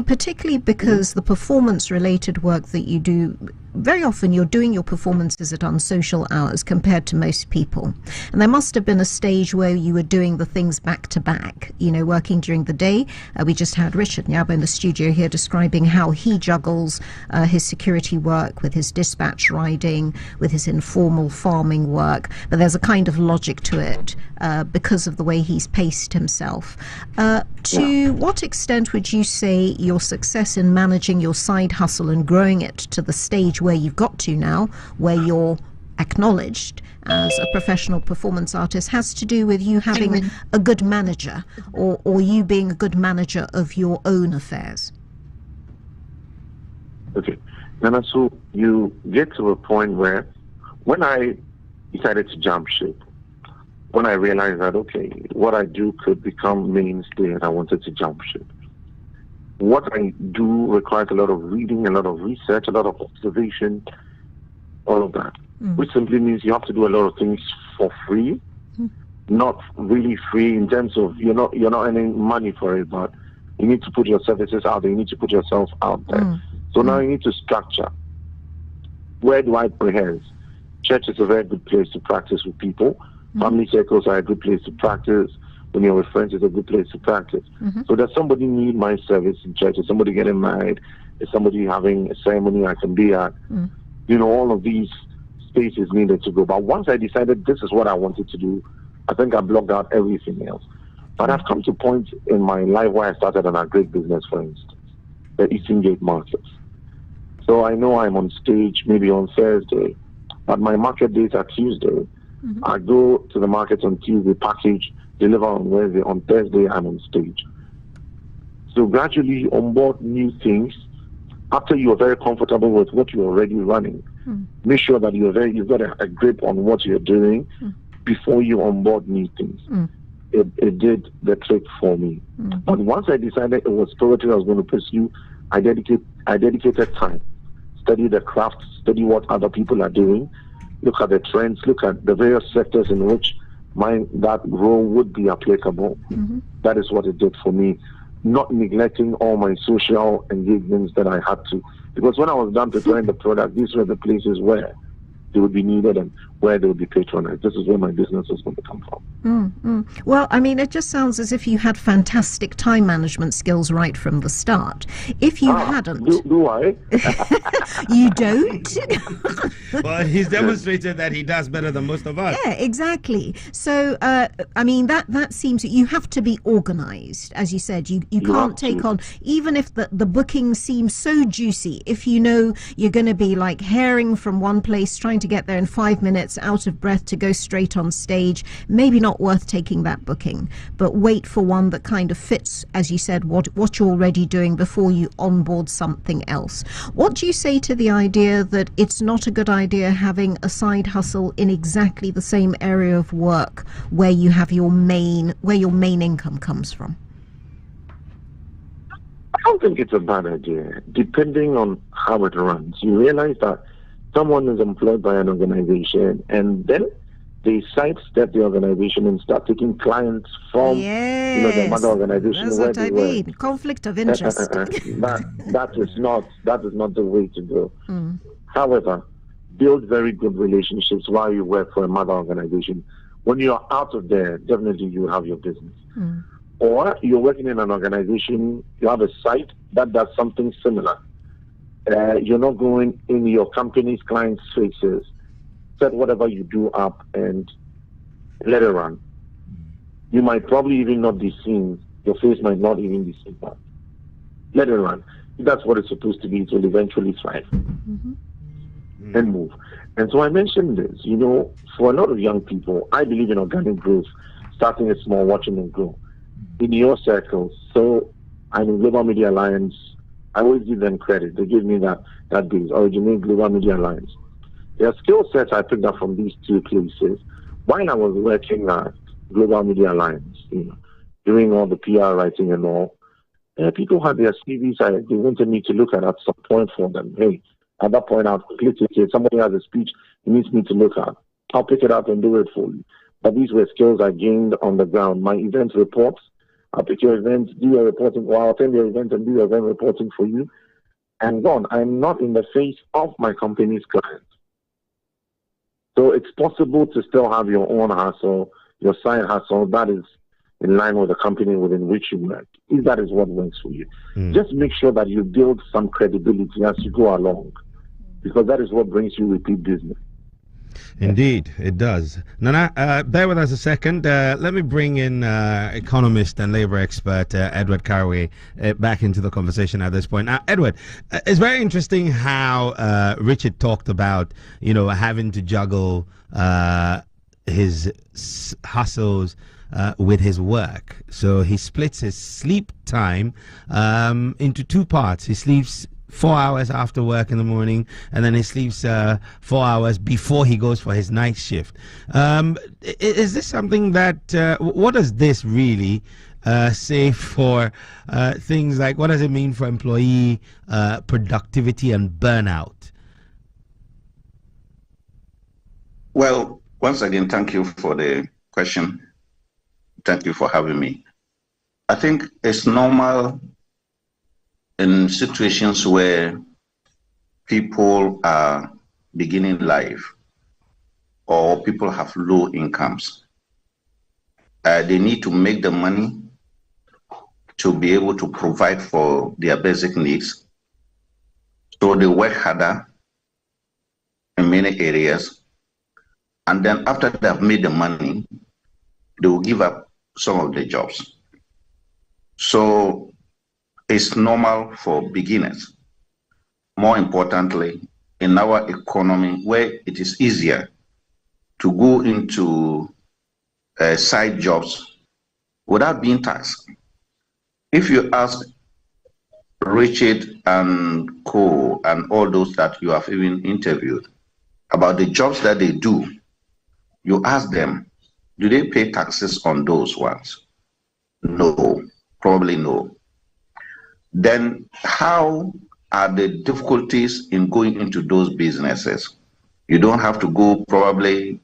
Particularly because the performance-related work that you do, very often you're doing your performances at unsocial hours compared to most people. And there must have been a stage where you were doing the things back to back, working during the day. We just had Richard Nyaba in the studio here describing how he juggles his security work with his dispatch riding, with his informal farming work. But there's a kind of logic to it because of the way he's paced himself. To what extent would you say your success in managing your side hustle and growing it to the stage where you've got to now, where you're acknowledged as a professional performance artist, has to do with you having a good manager or you being a good manager of your own affairs? Okay. Nana, so you get to a point where when I decided to jump ship, when I realized that, okay, what I do could become mainstay and I wanted to jump ship. What I do requires a lot of reading, a lot of research, a lot of observation, all of that, which simply means you have to do a lot of things for free, not really free in terms of you're not earning money for it, but you need to put your services out there, you need to put yourself out there. So now you need to structure. Where do I rehearse? Church is a very good place to practice with people. Family circles are a good place to practice. When you're with friends, it's a good place to practice. So does somebody need my service in church? Is somebody getting married? Is somebody having a ceremony I can be at? All of these spaces needed to go. But once I decided this is what I wanted to do, I think I blocked out everything else. But I've come to a point in my life where I started on a great business, for instance, the Eastern Gate Markets. So I know I'm on stage maybe on Thursday, but my market days are Tuesday. I go to the market on Tuesday, package, deliver on Wednesday. On Thursday, I'm on stage. So gradually you onboard new things. After you are very comfortable with what you're already running, make sure that you've got a grip on what you're doing before you onboard new things. It did the trick for me. But once I decided it was poetry I was going to pursue, I dedicated time, study the craft, study what other people are doing, look at the trends, look at the various sectors in which that role would be applicable. That is what it did for me. Not neglecting all my social engagements that I had to. Because when I was done preparing the product, these were the places where they would be needed and where they would be patronized. This is where my business is going to come from. Well, I mean, it just sounds as if you had fantastic time management skills right from the start. If you hadn't... Do I? You don't? Well, he's demonstrated that he does better than most of us. Yeah, exactly. So, I mean, that seems... You have to be organized. As you said, you can't take on... Even if the booking seems so juicy, if you know you're going to be like herring from one place, trying to get there in 5 minutes, out of breath to go straight on stage, maybe not worth taking that booking, but wait for one that kind of fits, as you said, what you're already doing before you onboard something else. What do you say to the idea that it's not a good idea having a side hustle in exactly the same area of work where you have your main income comes from? I don't think it's a bad idea, depending on how it runs. You realize that someone is employed by an organization and then they sidestep the organization and start taking clients from the mother organization. That's what I mean. Conflict of interest. That is not the way to go. However, build very good relationships while you work for a mother organization. When you are out of there, definitely you have your business. Or you're working in an organization, you have a site that does something similar. You're not going in your company's clients' faces. Set whatever you do up and let it run. You might probably even not be seen. Your face might not even be seen. But let it run. If that's what it's supposed to be, it will eventually thrive and move. And so I mentioned this, for a lot of young people, I believe in organic growth, starting it small, watching it grow. In your circles, so I'm in Global Media Alliance. I always give them credit. They give me that base, Originate Global Media Alliance. There are skill sets I picked up from these two places while I was working at Global Media Alliance, doing all the PR writing and all. People had their CVs they wanted me to look at some point for them. Hey, at that point, I'll quickly take it. Somebody has a speech he needs me to look at. I'll pick it up and do it for you. But these were skills I gained on the ground. My event reports, I'll pick your event, do your reporting, or I'll attend your event and do your event reporting for you. And gone. I'm not in the face of my company's clients. So it's possible to still have your own hustle, your side hustle that is in line with the company within which you work, if that is what works for you. Just make sure that you build some credibility as you go along, because that is what brings you repeat business. Indeed, it does. Nana, bear with us a second. Let me bring in economist and labor expert Edward Carraway back into the conversation at this point. Now, Edward, it's very interesting how Richard talked about, having to juggle his hustles with his work. So he splits his sleep time into two parts. He sleeps 4 hours after work in the morning, and then he sleeps 4 hours before he goes for his night shift. Is this something that, what does this really say for things like, what does it mean for employee productivity and burnout? Well, once again, thank you for the question. Thank you for having me. I think it's normal in situations where people are beginning life or people have low incomes. They need to make the money to be able to provide for their basic needs. So they work harder in many areas. And then after they have made the money, they will give up some of the jobs. So it's normal for beginners. More importantly, in our economy, where it is easier to go into side jobs without being taxed. If you ask Richard and Co. and all those that you have even interviewed about the jobs that they do, you ask them, do they pay taxes on those ones? No, probably no. Then how are the difficulties in going into those businesses? You don't have to go probably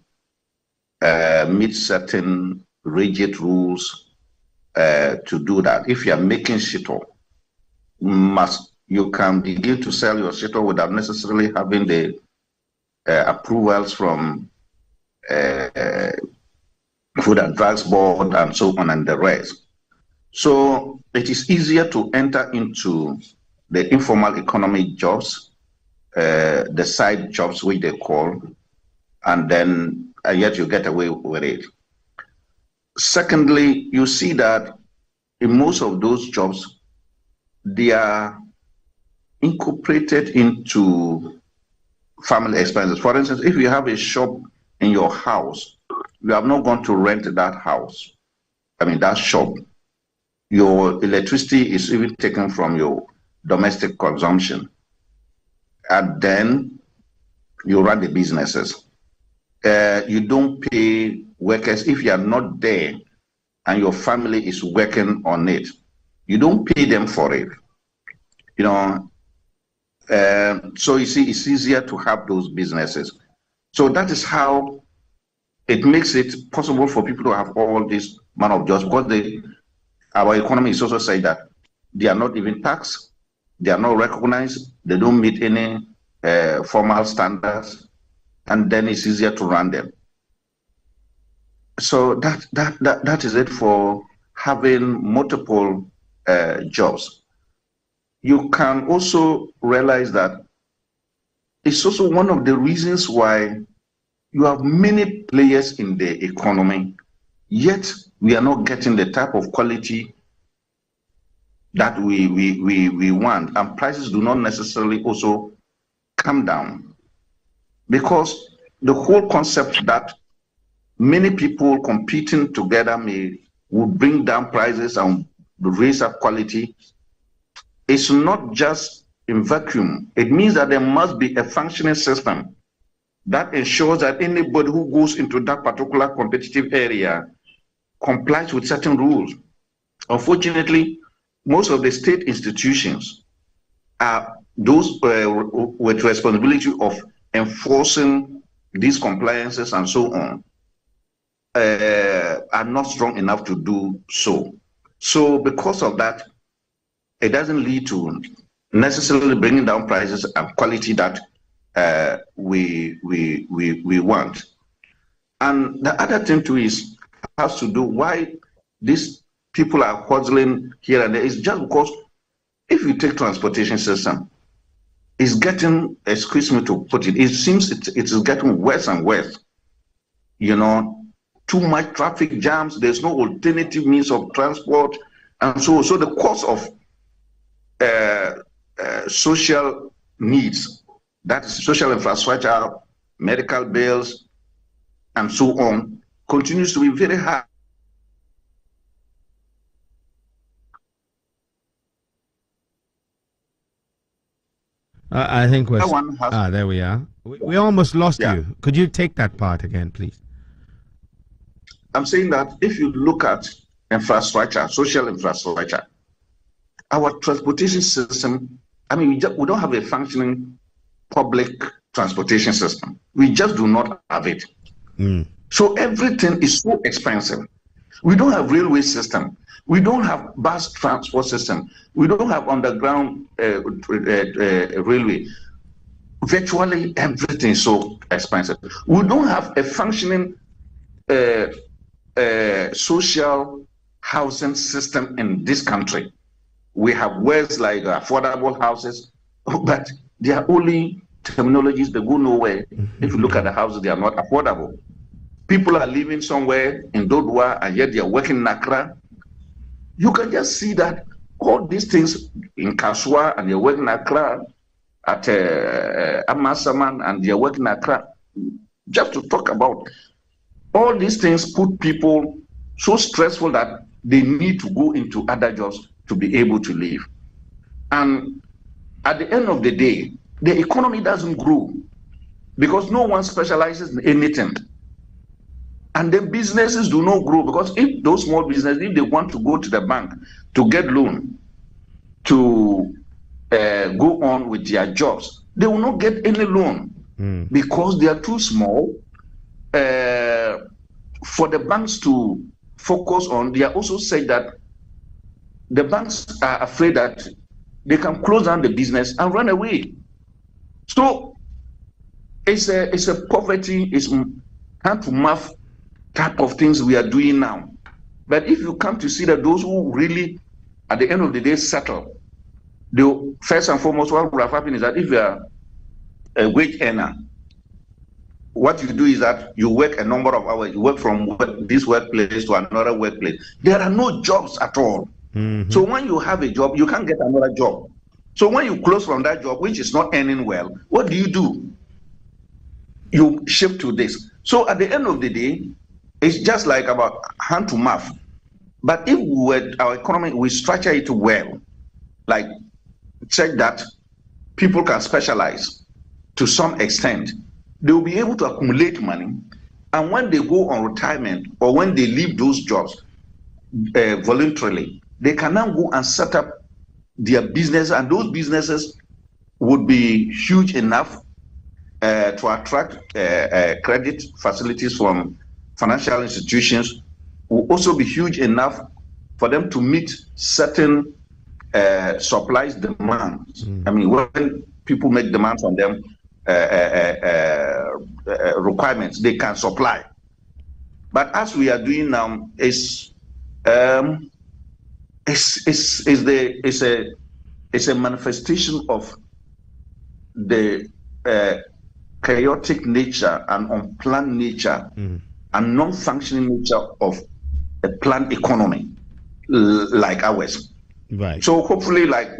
meet certain rigid rules to do that. If you are making shito, you can begin to sell your shito without necessarily having the approvals from Food and Drugs Board and so on and the rest. So it is easier to enter into the informal economic jobs, the side jobs which they call, and then yet you get away with it. Secondly, you see that in most of those jobs, they are incorporated into family expenses. For instance, if you have a shop in your house, you have not gone to rent that house, that shop. Your electricity is even taken from your domestic consumption. And then you run the businesses. You don't pay workers if you are not there and your family is working on it. You don't pay them for it. So you see, it's easier to have those businesses. So that is how it makes it possible for people to have all this amount of jobs, because our economy is also saying that they are not even taxed, they are not recognized, they don't meet any formal standards, and then it's easier to run them. So that is it for having multiple jobs. You can also realize that it's also one of the reasons why you have many players in the economy, yet we are not getting the type of quality that we want, and prices do not necessarily also come down, because the whole concept that many people competing together will bring down prices and raise up quality is not just in vacuum. It means that there must be a functioning system that ensures that anybody who goes into that particular competitive area complies with certain rules. Unfortunately, most of the state institutions are those with responsibility of enforcing these compliances and so on, are not strong enough to do so. So because of that, it doesn't lead to necessarily bringing down prices and quality that we want. And the other thing too has to do why these people are hustling here and there is just because if you take transportation system, it's getting, excuse me to put it, it seems it is getting worse and worse. You know, too much traffic jams, there's no alternative means of transport. And so the cost of social needs, that is social infrastructure, medical bills, and so on, continues to be very high. I think we're... there we are. We almost lost you. Could you take that part again, please? I'm saying that if you look at infrastructure, social infrastructure, our transportation system, I mean, we don't have a functioning public transportation system. We just do not have it. So everything is so expensive. We don't have railway system. We don't have bus transport system. We don't have underground railway. Virtually everything is so expensive. We don't have a functioning social housing system in this country. We have words like affordable houses, but they are only terminologies that go nowhere. If you look at the houses, they are not affordable. People are living somewhere in Dodua and yet they are working in Accra. You can just see that all these things in Kaswa and they're working in Accra, at Amasaman and they're working in Accra. Just to talk about all these things put people so stressful that they need to go into other jobs to be able to live. And at the end of the day, the economy doesn't grow because no one specializes in anything. And the businesses do not grow because if those small businesses, if they want to go to the bank to get loan to go on with their jobs, they will not get any loan because they are too small for the banks to focus on. They are also said that the banks are afraid that they can close down the business and run away. So it's a poverty, it's hand to mouth type of things we are doing now. But if you come to see that those who really, at the end of the day, settle, the first and foremost, what would have happened is that if you are a wage earner, what you do is that you work a number of hours, you work from this workplace to another workplace. There are no jobs at all. So when you have a job, you can't get another job. So when you close from that job, which is not earning well, what do? You shift to this. So at the end of the day, it's just like about hand to mouth. But if we were, our economy, we structure it well, like check that people can specialize to some extent, they will be able to accumulate money. And when they go on retirement or when they leave those jobs voluntarily, they can now go and set up their business, and those businesses would be huge enough to attract credit facilities from financial institutions, will also be huge enough for them to meet certain supplies demands. I mean, when people make demands on them, requirements, they can supply. But as we are doing now, it's a manifestation of the chaotic nature and unplanned nature and non-functioning nature of a planned economy like ours. Right. So hopefully, like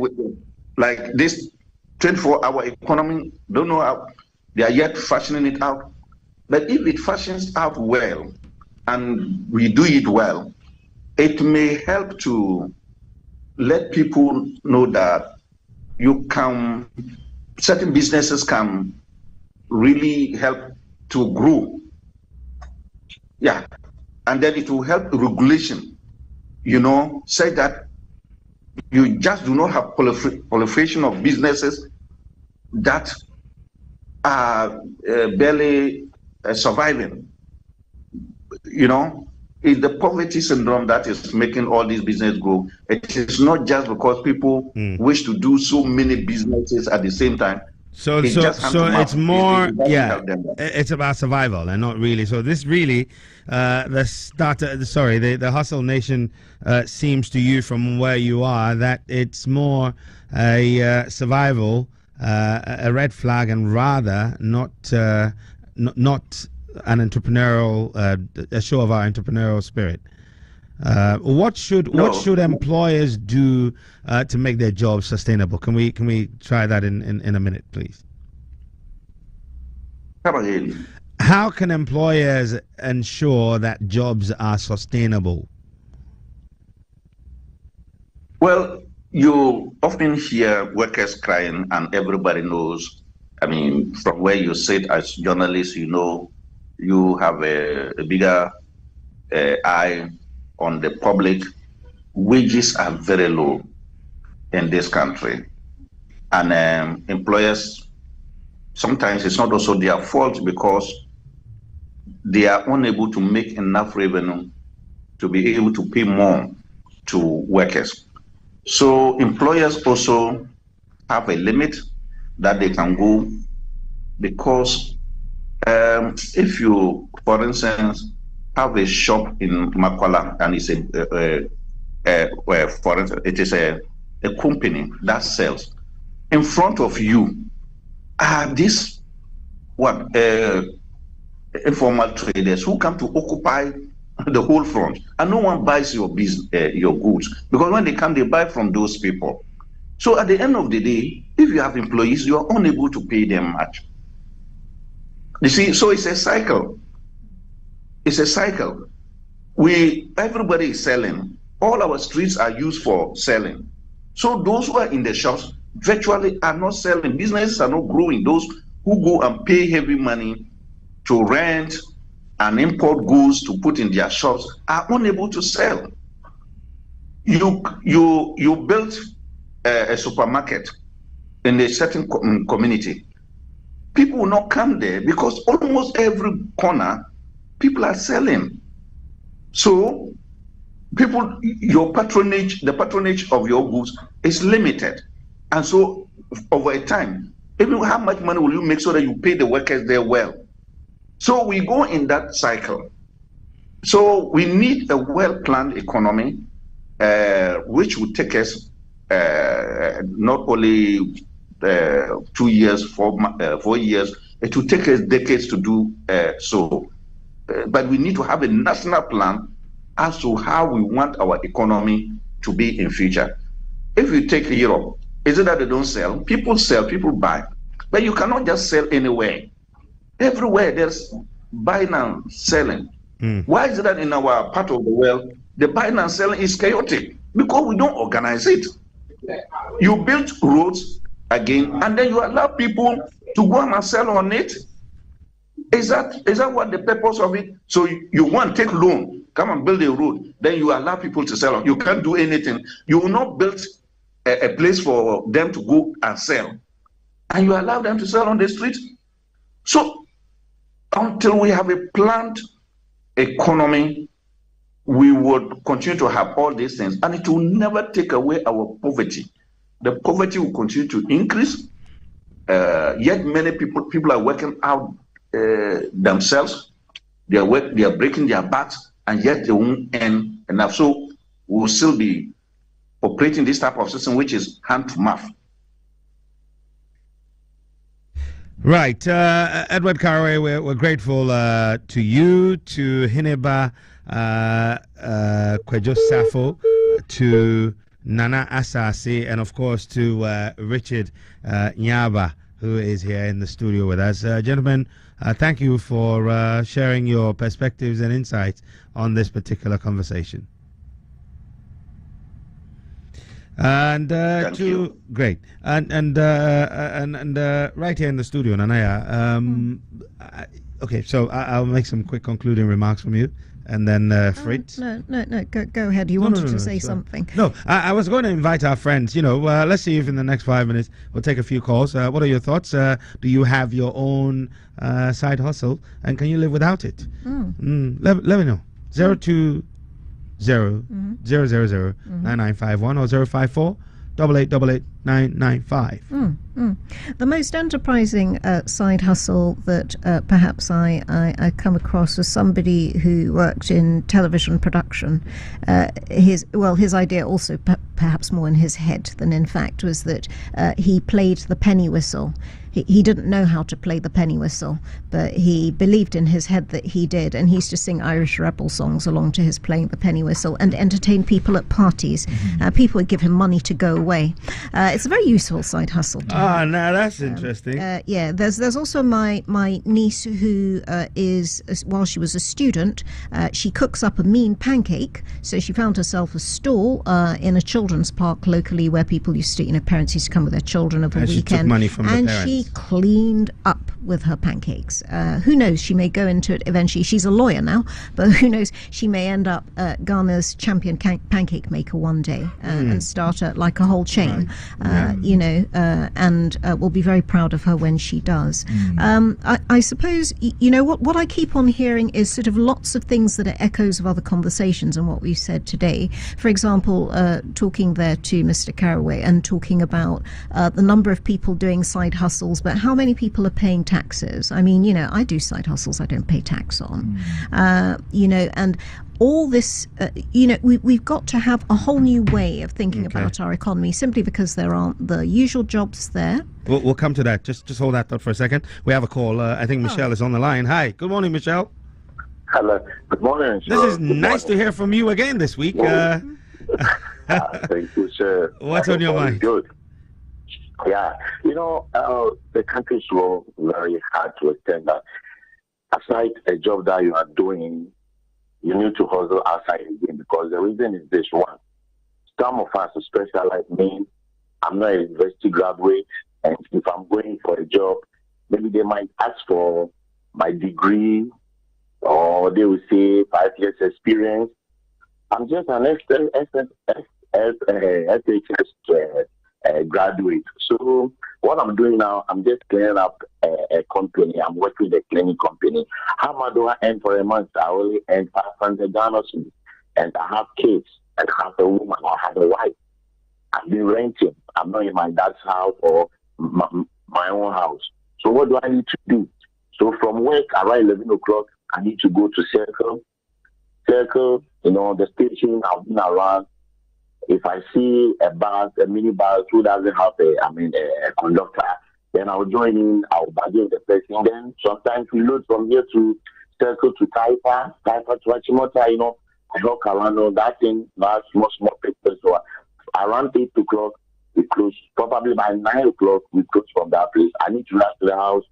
this 24-hour economy, don't know how they are yet fashioning it out. But if it fashions out well and we do it well, it may help to let people know that certain businesses can really help to grow. Yeah. And then it will help regulation, say that you just do not have proliferation of businesses that are barely surviving. It's the poverty syndrome that is making all these business grow. It is not just because people wish to do so many businesses at the same time. So It just so hands to it's mouth. more It doesn't yeah. help them. It's about survival and not really. So this really the Hustle Nation seems to you from where you are that it's more a survival, a red flag, and rather not an entrepreneurial a show of our entrepreneurial spirit. What should employers do to make their jobs sustainable? Can we try that in a minute, please? Come again. How can employers ensure that jobs are sustainable? Well, you often hear workers crying, and everybody knows. I mean, from where you sit as journalists, you know, you have a bigger eye on the public. Wages are very low in this country, and employers, sometimes it's not also their fault because they are unable to make enough revenue to be able to pay more to workers. So employers also have a limit that they can go, because if you, for instance, have a shop in Makwala and it's for instance, it is a company that sells. In front of you are these informal traders who come to occupy the whole front, and no one buys your goods, because when they come, they buy from those people. So at the end of the day, if you have employees, you are unable to pay them much. You see, so it's a cycle. It's a cycle. Everybody is selling. All our streets are used for selling. So those who are in the shops virtually are not selling. Businesses are not growing. Those who go and pay heavy money to rent and import goods to put in their shops are unable to sell. You built a supermarket in a certain community. People will not come there because almost every corner people are selling. So the patronage of your goods is limited. And so over a time, even how much money will you make so that you pay the workers there well? So we go in that cycle. So we need a well-planned economy, which will take us not only 2 years, 4 years, it will take us decades to do so. But we need to have a national plan as to how we want our economy to be in future. If you take Europe, is it that they don't sell? People sell, people buy. But you cannot just sell anywhere. Everywhere there's buying and selling. Why is it that in our part of the world, the buying and selling is chaotic? Because we don't organize it. You build roads again, and then you allow people to go and sell on it. Is that what the purpose of it? So you want to take loan, come and build a road, then you allow people to sell on. You can't do anything. You will not build a place for them to go and sell, and you allow them to sell on the street. So until we have a planned economy, we would continue to have all these things, and it will never take away our poverty. The poverty will continue to increase. Yet many people are working out themselves. They are breaking their backs, and yet they won't earn enough. So we'll still be operating this type of system, which is hand to mouth. Right. Edward Caraway, we're grateful to you, to Hineba Kwejo Safo, to Nana Asaase, and of course to Richard Nyaba, who is here in the studio with us. Gentlemen, thank you for sharing your perspectives and insights on this particular conversation. And great, and right here in the studio, Nanaya. Okay, so I'll make some quick concluding remarks from you, and then Fritz. No. Go ahead. You wanted to say something. No, I was going to invite our friends. Let's see if in the next 5 minutes we'll take a few calls. What are your thoughts? Do you have your own side hustle, and can you live without it? Let me know. 020 000 9951 or 054 8888 995. The most enterprising side hustle that perhaps I come across was somebody who worked in television production. His idea also, perhaps more in his head than in fact, was that he played the penny whistle. He didn't know how to play the penny whistle, but he believed in his head that he did, and he used to sing Irish rebel songs along to his playing the penny whistle and entertain people at parties. People would give him money to go away. It's a very useful side hustle. Now that's interesting. Yeah, there's also my niece who is, while she was a student, she cooks up a mean pancake. So she found herself a stall in a children's park locally where people used to, parents used to come with their children over the weekend. She took money from the parents. She cleaned up with her pancakes. Who knows? She may go into it eventually. She's a lawyer now, but who knows? She may end up Ghana's champion pancake maker one day and start like a whole chain. And we'll be very proud of her when she does. I suppose what I keep on hearing is sort of lots of things that are echoes of other conversations and what we've said today. For example, talking there to Mr. Carraway and talking about the number of people doing side hustles, but how many people are paying taxes? I mean, I do side hustles I don't pay tax on. And all this, we've got to have a whole new way of thinking about our economy, simply because there aren't the usual jobs there. We'll come to that. Just hold that thought for a second. We have a call. I think Michelle is on the line. Hi. Good morning, Michelle. Hello. Good morning, sir. This is nice to hear from you again this week. Thank you, sir. What's on your mind? Good. Yeah. The country's so very hard to attend that. Aside a job that you are doing, you need to hustle outside again, because the reason is this one. Some of us, especially like me, I'm not a university graduate, and if I'm going for a job, maybe they might ask for my degree, or they will say 5 years experience. I'm just an SHS graduate. So what I'm doing now, I'm just cleaning up a company. I'm working with a cleaning company. How much do I earn for a month? I only earn 500 Ghana cedis, and I have kids, and I have a woman, I have a wife. I've been renting. I'm not in my dad's house or my own house. So what do I need to do? So from work around 11 o'clock, I need to go to Circle, the station. I've been around. If I see a bus, a minibus who doesn't have a conductor, then I'll join in, I'll bargain the person. Then sometimes we load from here to Circle to Taipa to Achimota, I walk around all that thing, that's small people. So around 8 o'clock, we close. Probably by 9 o'clock, we close from that place. I need to rush to the house,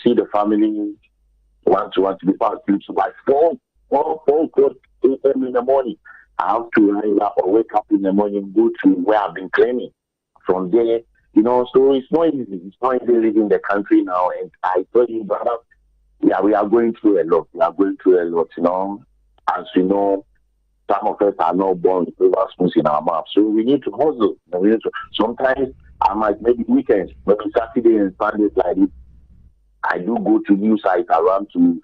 see the family, want to be part of sleep. So by 4 o'clock, 8 a.m. in the morning, I have to rise up or wake up in the morning, go to where I've been cleaning. From there, so it's not easy. It's not easy living the country now. And I told you, brother, we are going through a lot. As you know, some of us are not born with silver spoons in our mouth. So we need to hustle. Sometimes I might, maybe weekends, maybe Saturday and Sundays like this, I do go to new sites around to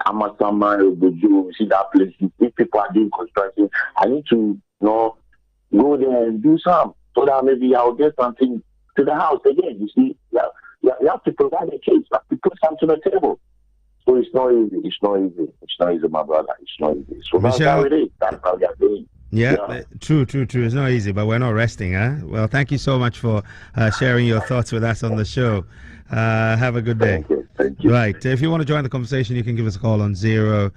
Amasama, you see that place. If people are doing construction, I need to go there and do some, so that maybe I'll get something to the house again. You see, you have to provide a case, you have to put something on the table. So it's not easy. It's not easy, my brother. It's not easy. So Michelle, that's how it is. That's how we are doing. Yeah, true. It's not easy, but we're not resting, huh? Well, thank you so much for sharing your thoughts with us on the show. Have a good day. Thank you. Right. If you want to join the conversation, you can give us a call on 020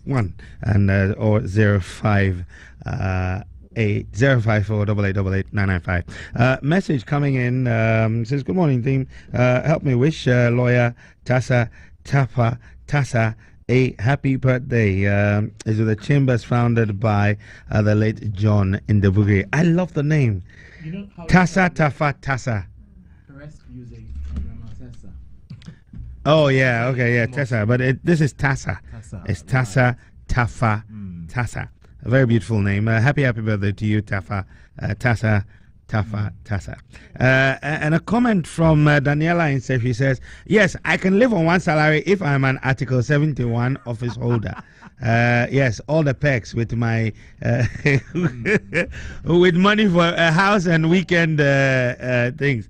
1 and or 05 0548888 message coming in says, good morning team, help me wish lawyer Tasa a happy birthday. Is with the chambers founded by the late John Indebugre. I love the name. Tasa. Oh yeah, okay, yeah, Tessa, but this is Tasa. It's Tasa. A very beautiful name. Happy birthday to you, Tasa Tasa. And a comment from Daniela Insef. She says, yes, I can live on one salary if I'm an Article 71 office holder. Yes, all the perks with my with money for a house and weekend things.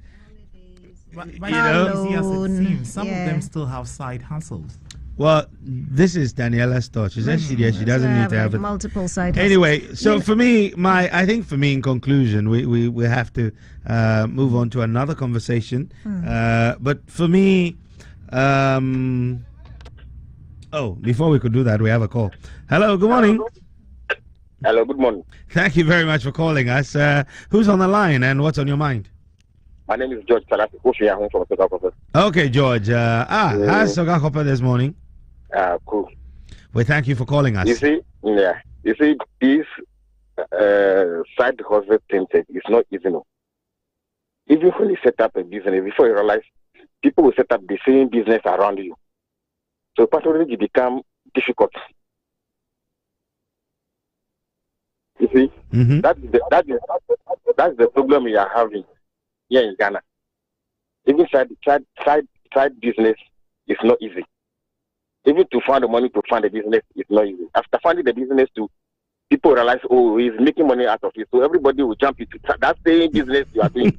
But you know, easy as it seems, some of them still have side hustles. Well, this is Daniela's thought. She says she doesn't need to have it. Multiple side Anyway, so for me, I think for me, in conclusion, we have to move on to another conversation. But for me, before we could do that, we have a call. Hello, good morning. Hello, good morning. Thank you very much for calling us. Who's on the line and what's on your mind? My name is George Salati from Sogakope. Okay, George. How's Sogakope this morning? Cool. Well, thank you for calling us. You see, this side hustle thing is not easy. No. Even when you set up a business, before you realize, people will set up the same business around you. So partly it become difficult. You see, that's the problem we are having here in Ghana. Even side business is not easy. Even to find the money to fund the business is not easy. After funding the business, people realize, oh, he's making money out of it. So everybody will jump into that same business you are doing.